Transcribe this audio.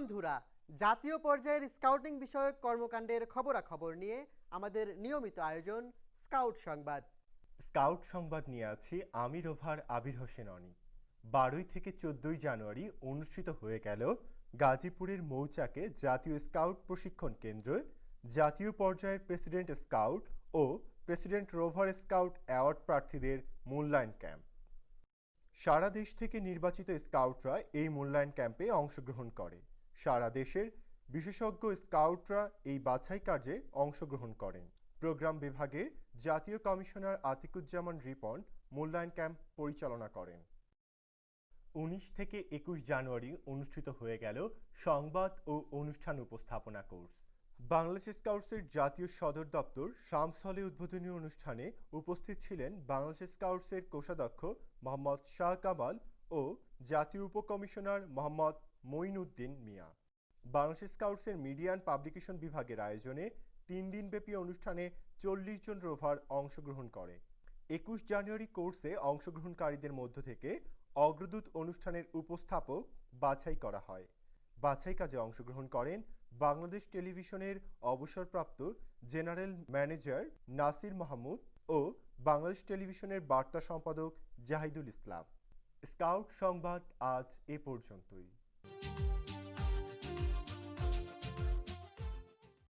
বন্ধুরা, জাতীয় পর্যায়ের স্কাউটিং বিষয়ক কর্মকাণ্ডের খবরাখবর নিয়ে আমাদের নিয়মিত আয়োজন স্কাউট সংবাদ। স্কাউট সংবাদ নিয়ে আছি আমি রোভার আবির হোসেন অনি। 12 থেকে 14 জানুয়ারি অনুষ্ঠিত হয়ে গেল গাজীপুরের মৌচাকে জাতীয় স্কাউট প্রশিক্ষণ কেন্দ্রে জাতীয় পর্যায়ের প্রেসিডেন্ট স্কাউট ও প্রেসিডেন্ট রোভার স্কাউট অ্যাওয়ার্ড প্রার্থীদের মূল্যায়ন ক্যাম্প। সারা দেশ থেকে নির্বাচিত স্কাউটরা এই মূল্যায়ন ক্যাম্পে অংশগ্রহণ করে। সারা দেশের বিশেষজ্ঞ স্কাউটরা এই বাছাই কার্যে অংশগ্রহণ করেন। প্রোগ্রাম বিভাগের জাতীয় কমিশনার আতিকুজ্জামান রিপন মূল্যায়ন ক্যাম্প পরিচালনা করেন। 19 থেকে 21 জানুয়ারি অনুষ্ঠিত হয়ে গেল সংবাদ ও অনুষ্ঠান উপস্থাপনা কোর্স। বাংলাদেশ স্কাউটসের জাতীয় সদর দপ্তর শামস হলে উদ্বোধনী অনুষ্ঠানে উপস্থিত ছিলেন বাংলাদেশ স্কাউটসের কোষাধ্যক্ষ মোহাম্মদ শাহ কামাল ও জাতীয় উপকমিশনার মোহাম্মদ মঈনউদ্দিন মিয়া। বাংলাদেশ স্কাউটসের মিডিয়া অ্যান্ড পাবলিকেশন বিভাগের আয়োজনে 3 দিনব্যাপী অনুষ্ঠানে 40 জন রোভার অংশগ্রহণ করে। 21 জানুয়ারি কোর্সে অংশগ্রহণকারীদের মধ্য থেকে অগ্রদূত অনুষ্ঠানের উপস্থাপক বাছাই করা হয়। বাছাই কাজে অংশগ্রহণ করেন বাংলাদেশ টেলিভিশনের অবসরপ্রাপ্ত জেনারেল ম্যানেজার নাসির মাহমুদ ও বাংলাদেশ টেলিভিশনের বার্তা সম্পাদক জাহিদুল ইসলাম। স্কাউট সংবাদ আজ এ পর্যন্তই।